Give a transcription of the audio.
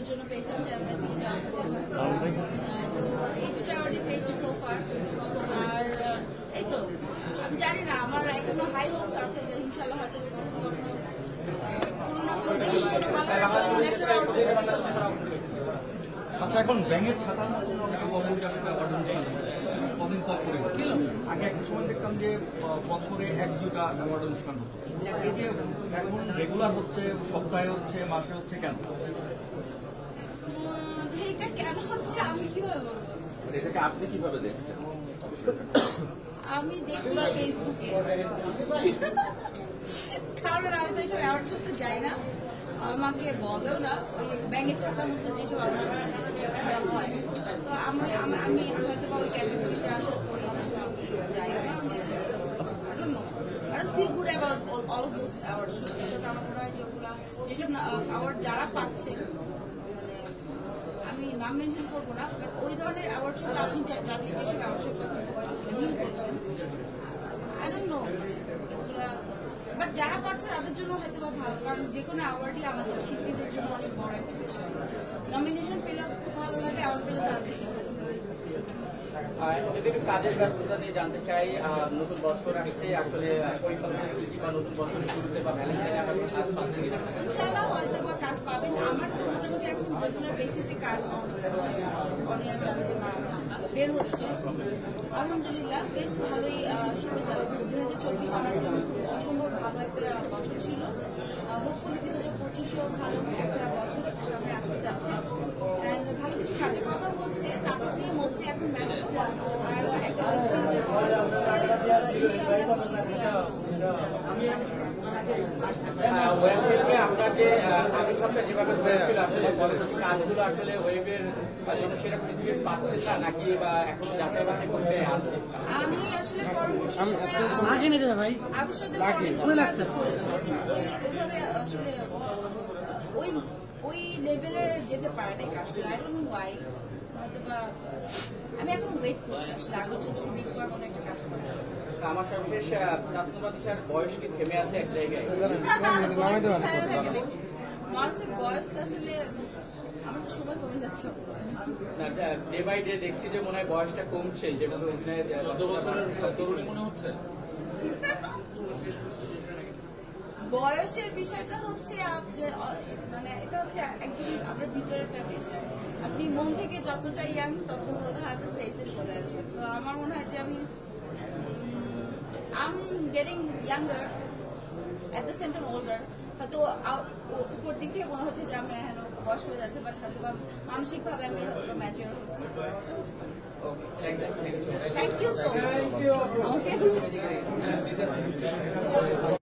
অ্যাওয়ার্ডের জন্য পেয়েছিলাম যে আমরা 3টা তো এই 2টা অ্যাওয়ার্ডই পেয়েছি সোফার। আর এই তো আমি জানি না, আমার এখনো হাই হোপস আছে যে ইনশাআল্লাহ হয়তো আচ্ছা, এখন ব্যাঙের ছাতা কদিন পর করে আগে একটা সময় দেখতাম যে বছরে 1-2টা অ্যাওয়ার্ড অনুষ্ঠান হতো, এই যে এখন রেগুলার হচ্ছে, সপ্তাহে হচ্ছে, মাসে হচ্ছে, কেন এইটা কেন হচ্ছে আমি কিভাবে বলবো? এটাকে আপনি কিভাবে দেখছেন? আমি দেখি ফেসবুকে, কারণ আমি তো এইসব অ্যাওয়ার্ড শুনতে যাই না, আমাকে বলেও না। ওই ব্যাঙের ছাতার মতো যেসব আলোচনা হয়, তো আমি হয়তো বা ওই ক্যাটাগরিতে আসার পরে আমি যাই না। I don't feel good about all of those awards because আমার মনে হয় যে ওগুলা যেসব অ্যাওয়ার্ড যারা পাচ্ছেন, মানে আমি নাম মেনশন করবো না, বাট ওই ধরনের অ্যাওয়ার্ড শুধু আপনি যাদের যেসব অ্যাওয়ার্ডের কথা মিল করছেন, I don't know, ওগুলা বাট যারা পাচ্ছে তাদের জন্য হয়তো বা ভালো, কারণ যে কোনো অ্যাওয়ার্ডই আমাদের শিল্পীদের জন্য অনেক বড় একটা বিষয়। নমিনেশন পেলে খুব ভালো লাগে, অ্যাওয়ার্ড পেলে তার বেশি ভালো লাগে। যদি একটু কাজের ব্যস্ততা নিয়ে জানতে চাই, নতুন বছর আসছে, আসলে পরিকল্পনা কি বা নতুন বছরের শুরুতে বা ভ্যালেন্টাইনে আপনার কাজ পাচ্ছেন কিনা? ইনশাআল্লাহ হয়তো বা কাজ পাবেন। আমার তো মোটামুটি এখন রেগুলার বেসিসে কাজ অনিয়া যাচ্ছে বা বের হচ্ছে, আলহামদুলিল্লাহ বেশ ভালোই শুরু যাচ্ছে। 2024 আমার জন্য অসম্ভব ভালো একটা বছর ছিল। হোপফুলি 2025ও ভালো একটা বছর সামনে আসতে যাচ্ছে, অ্যান্ড ভালো কিছু কাজের কথা হচ্ছে, তারপর দিয়ে মোস্টলি এখন ব্যস্ত। আর একটা ওয়েব সিরিজের কথা হচ্ছে, ওয়েব ফিল্মে আপনার যে আবির্ভাবটা যেভাবে হয়েছিল, আসলে পরবর্তী কাজগুলো আসলে ওয়েবের জন্য সেরকম স্ক্রিপ্ট পাচ্ছেন না নাকি, বা এখনো যাচাই বাছাই করতে আছে? আমি আসলে পরবর্তী সময়ে আসলে ওই লেভেলে যেতে পারে না কাজগুলো। আই ডোন্ট নো ওয়াই, হয়তোবা আমি এখন ওয়েট করছি আসলে আগস্ট থেকে মিস করার মতো একটা কাজ করার। আমার সর্বশেষ তাসনুভা তিশার বয়স কি থেমে আছে এক জায়গায়? মানুষের বয়স তো আসলে আমার তো সময় কমে যাচ্ছে না, ডে বাই ডে দেখছি যে মনে হয় বয়সটা কমছে, যেভাবে অভিনয়ে 14 বছরের তরুণী মনে হচ্ছে। বয়সের বিষয়টা হচ্ছে মানে এটা হচ্ছে একদমই আপনার ভিতরের একটা বিষয়। আপনি মন থেকে যতটা ইয়াং তত আপনার ফেসে চলে আসবে। তো আমার মনে হয় যে আমি I'm getting younger at the same time older. হয়তো উপর দিক থেকে মনে হচ্ছে যে আমি এখন বয়স হয়ে যাচ্ছে, বাট হয়তো মানসিকভাবে আমি হয়তো ম্যাচিওর হচ্ছি। Thank you so much.